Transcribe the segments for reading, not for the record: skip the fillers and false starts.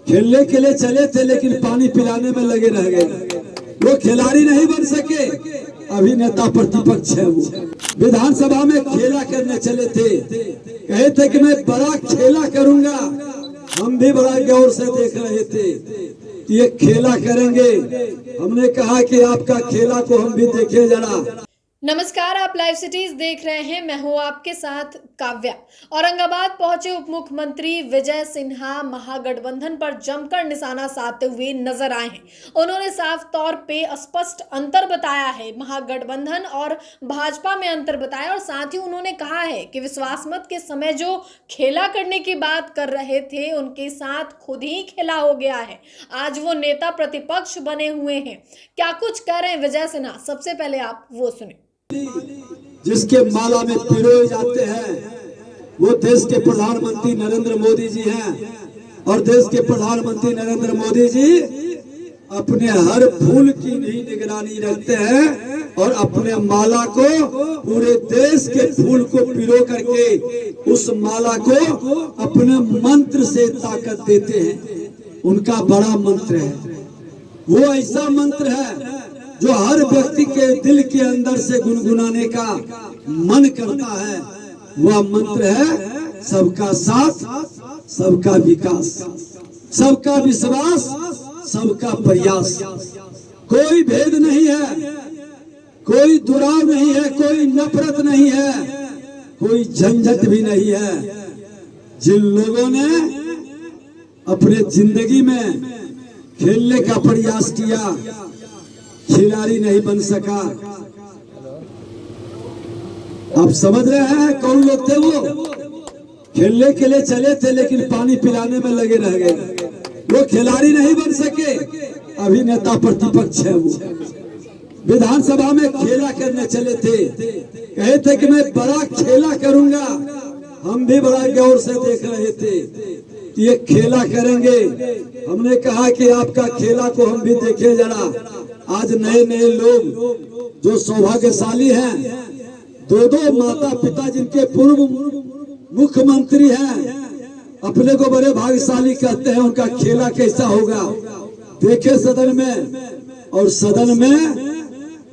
खेलने के लिए चले थे लेकिन पानी पिलाने में लगे रह गए। वो खिलाड़ी नहीं बन सके, अभिनेता प्रतिपक्ष है। वो विधानसभा में खेला करने चले थे, कहे थे कि मैं बड़ा खेला करूंगा। हम भी बड़ा गौर से देख रहे थे कि ये खेला करेंगे। हमने कहा कि आपका खेला को हम भी देखें जरा। नमस्कार, आप लाइव सिटीज देख रहे हैं। मैं हूं आपके साथ काव्या। औरंगाबाद पहुंचे उप मुख्यमंत्री विजय सिन्हा महागठबंधन पर जमकर निशाना साधते हुए नजर आए हैं। उन्होंने साफ तौर पे स्पष्ट अंतर बताया है, महागठबंधन और भाजपा में अंतर बताया, और साथ ही उन्होंने कहा है कि विश्वास मत के समय जो खेला करने की बात कर रहे थे उनके साथ खुद ही खेला हो गया है। आज वो नेता प्रतिपक्ष बने हुए हैं। क्या कुछ कह रहे हैं विजय सिन्हा, सबसे पहले आप वो सुने। जिसके माला में पिरोए जाते हैं वो देश के प्रधानमंत्री नरेंद्र मोदी जी हैं। और देश के प्रधानमंत्री नरेंद्र मोदी जी अपने हर फूल की भी निगरानी रखते हैं और अपने माला को पूरे देश के फूल को पिरो करके उस माला को अपने मंत्र से ताकत देते हैं। उनका बड़ा मंत्र है, वो ऐसा मंत्र है जो हर व्यक्ति के दिल के अंदर से गुनगुनाने का मन करता है। वह मंत्र है सबका साथ, सबका विकास, सबका विश्वास, सबका प्रयास। कोई भेद नहीं है, कोई दुराव नहीं है, कोई नफरत नहीं है, कोई झंझट भी नहीं है। जिन लोगों ने अपने जिंदगी में खेलने का प्रयास किया, खिलाड़ी नहीं बन सका। आप समझ रहे हैं कौन लोग थे? वो खेलने के लिए चले थे लेकिन पानी पिलाने में लगे रह गए। वो खिलाड़ी नहीं बन सके, अभिनेता प्रतिपक्ष है। वो विधानसभा में खेला करने चले थे, कहे थे कि मैं बड़ा खेला करूंगा। हम भी बड़ा गौर से देख रहे थे कि ये खेला करेंगे। हमने कहा कि आपका खेला को हम भी देखें जरा। आज नए नए लोग जो सौभाग्यशाली हैं, दो माता पिता जिनके पूर्व मुख्यमंत्री हैं, अपने को बड़े भाग्यशाली कहते हैं। उनका खेला कैसा होगा देखे सदन में, और सदन में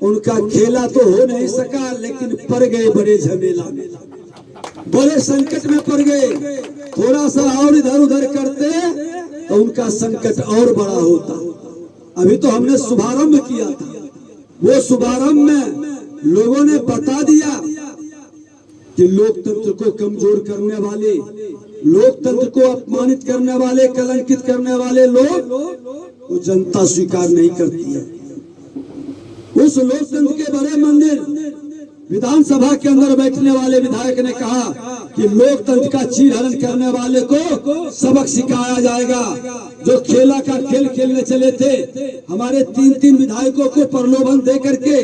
उनका खेला तो हो नहीं सका, लेकिन पड़ गए बड़े झमेला में, बड़े संकट में पड़ गए। थोड़ा सा और इधर उधर करते तो उनका संकट और बड़ा होता। अभी तो हमने शुभारंभ किया था, वो शुभारंभ में लोगों ने बता दिया कि लोकतंत्र को कमजोर करने वाले, लोकतंत्र को अपमानित करने वाले, कलंकित करने वाले लोग वो जनता स्वीकार नहीं करती है। उस लोकतंत्र के बड़े मंदिर विधानसभा के अंदर बैठने वाले विधायक ने कहा कि लोकतंत्र का चीरहरण करने वाले को सबक सिखाया जाएगा। जो खेला का खेल खेलने चले थे, हमारे 3 विधायकों को प्रलोभन दे करके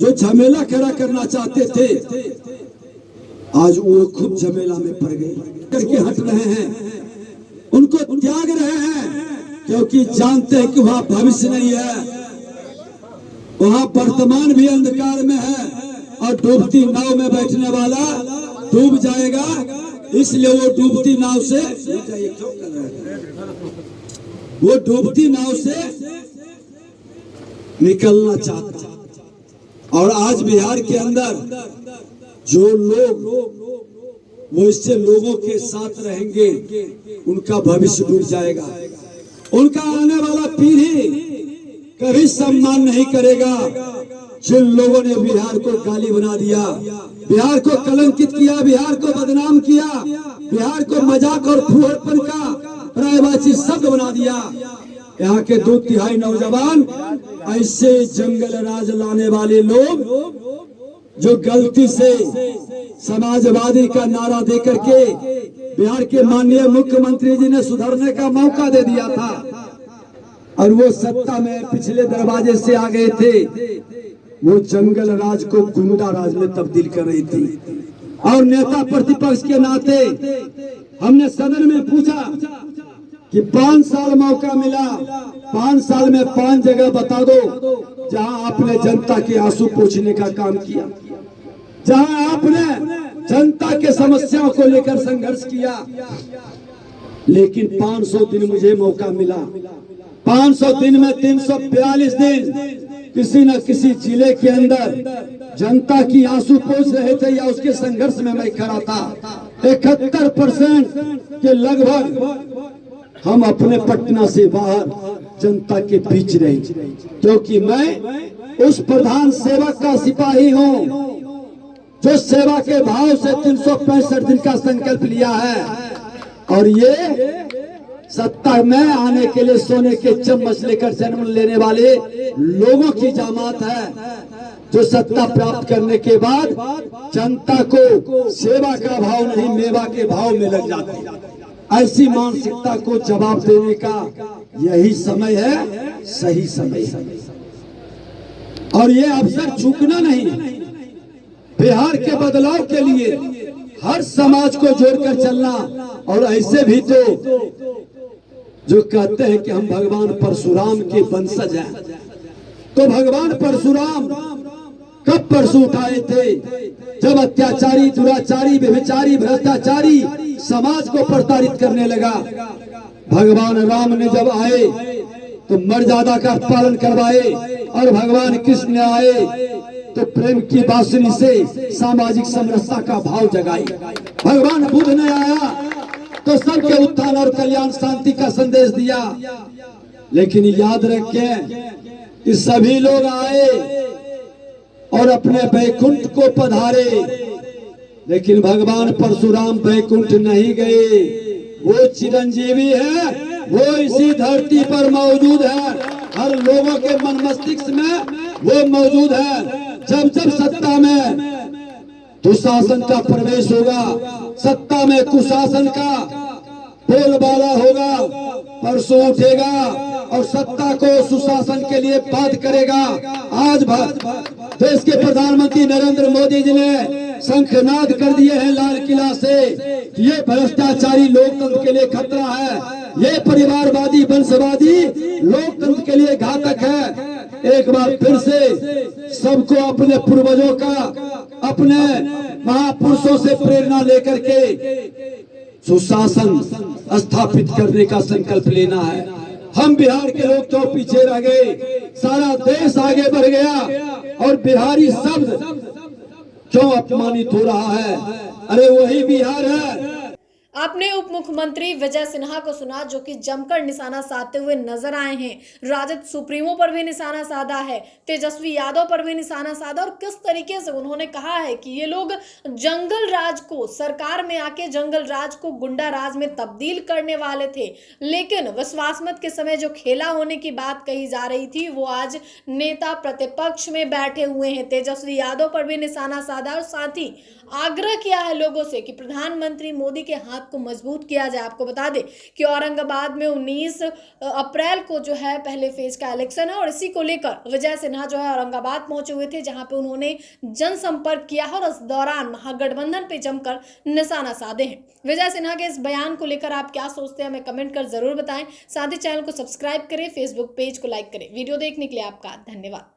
जो झमेला खड़ा करना चाहते थे, आज वो खुद झमेला में पड़ गए, करके हट रहे हैं, उनको त्याग रहे हैं, क्योंकि जानते हैं कि वहां भविष्य नहीं है, वहां वर्तमान भी अंधकार में है और डूबती नाव में बैठने वाला डूब जाएगा। इसलिए वो डूबती नाव से निकलना चाहता। और आज बिहार के अंदर जो लोग वो इससे लोगों के साथ रहेंगे, उनका भविष्य डूब जाएगा। उनका आने वाला पीढ़ी कभी सम्मान नहीं करेगा। जिन लोगों ने बिहार को गाली बना दिया, बिहार को कलंकित किया, बिहार को बदनाम किया, बिहार को मजाक और फूहड़पन का पर्यायवाची शब्द बना दिया, यहाँ के 2/3 नौजवान ऐसे जंगल राज लाने वाले लोग जो गलती से समाजवादी का नारा दे करके बिहार के माननीय मुख्यमंत्री जी ने सुधरने का मौका दे दिया था, और वो सत्ता में पिछले दरवाजे से आ गए थे। वो जंगल राज को गुंडा राज में तब्दील कर रही थी। और नेता प्रतिपक्ष के नाते हमने सदन में पूछा कि 5 साल मौका मिला, 5 साल में 5 जगह बता दो जहां आपने जनता के आंसू पोंछने का काम किया, जहां आपने जनता के समस्याओं को लेकर संघर्ष किया। लेकिन 500 दिन मुझे मौका मिला। 500 दिन में 342 दिन किसी न किसी जिले के अंदर जनता की आंसू पोंछ रहे थे या उसके संघर्ष में मैं खड़ा था। 71% के लगभग हम अपने पटना से बाहर जनता के बीच रहे, क्योंकि मैं उस प्रधान सेवक का सिपाही हूं जो सेवा के भाव से 365 दिन का संकल्प लिया है। और ये सत्ता में आने के लिए सोने के चम्मच लेकर जन्म लेने वाले लोगों की जमात है, जो सत्ता प्राप्त करने के बाद जनता को सेवा का भाव नहीं मेवा के भाव में लग जाते हैं। ऐसी मानसिकता को जवाब देने का यही समय है, सही समय है। और ये अवसर चूकना नहीं। बिहार के बदलाव के लिए हर समाज को जोड़कर चलना। और ऐसे भी तो जो कहते हैं कि हम भगवान परशुराम के वंशज हैं, तो भगवान परशुराम कब परशु उठाए थे? जब अत्याचारी, दुराचारी, व्यभिचारी, भ्रष्टाचारी समाज को प्रताड़ित करने लगा। भगवान राम ने जब आए तो मर्यादा का पालन करवाए, और भगवान कृष्ण आए तो प्रेम की बांसुरी से सामाजिक समरसता का भाव जगाई। भगवान बुद्ध ने आया तो सबके उत्थान और कल्याण, शांति का संदेश दिया। लेकिन याद रखें कि सभी लोग आए और अपने बैकुंठ को पधारे, लेकिन भगवान परशुराम बैकुंठ नहीं गए। वो चिरंजीवी है, वो इसी धरती पर मौजूद है, हर लोगों के मन मस्तिष्क में वो मौजूद है। जब जब सत्ता में दुशासन का प्रवेश होगा, सत्ता में कुशासन का बोलबाला होगा, परसों उठेगा और सत्ता को सुशासन के लिए बाध्य करेगा। आज देश के प्रधानमंत्री नरेंद्र मोदी जी ने शंखनाद कर दिए हैं लाल किला से कि ये भ्रष्टाचारी लोकतंत्र के लिए खतरा है, ये परिवारवादी वंशवादी लोकतंत्र के लिए घातक है। एक बार फिर से सबको अपने पूर्वजों का, अपने महापुरुषों से प्रेरणा लेकर के सुशासन स्थापित करने का संकल्प लेना है। हम बिहार के लोग तो पीछे रह गए, सारा देश आगे बढ़ गया और बिहारी शब्द क्यों अपमानित हो रहा है? अरे वही बिहार है। आपने उप मुख्यमंत्री विजय सिन्हा को सुना, जो कि जमकर निशाना साधते हुए नजर आए हैं। राजद सुप्रीमो पर भी निशाना साधा है, तेजस्वी यादव पर भी निशाना साधा, और किस तरीके से उन्होंने कहा है कि ये लोग जंगल राज को, सरकार में आके जंगल राज को गुंडा राज में तब्दील करने वाले थे। लेकिन विश्वास मत के समय जो खेला होने की बात कही जा रही थी, वो आज नेता प्रतिपक्ष में बैठे हुए हैं। तेजस्वी यादव पर भी निशाना साधा और साथ ही आग्रह किया है लोगों से कि प्रधानमंत्री मोदी के हाथ को मजबूत किया जाए। आपको बता दें कि औरंगाबाद में 19 अप्रैल को जो है पहले फेज का इलेक्शन है, और इसी को लेकर विजय सिन्हा जो है औरंगाबाद पहुंचे हुए थे, जहां पे उन्होंने जनसंपर्क किया है और इस दौरान महागठबंधन पे जमकर निशाना साधे हैं। विजय सिन्हा के इस बयान को लेकर आप क्या सोचते हैं, हमें कमेंट कर जरूर बताएं। साथ ही चैनल को सब्सक्राइब करें, फेसबुक पेज को लाइक करें। वीडियो देखने के लिए आपका धन्यवाद।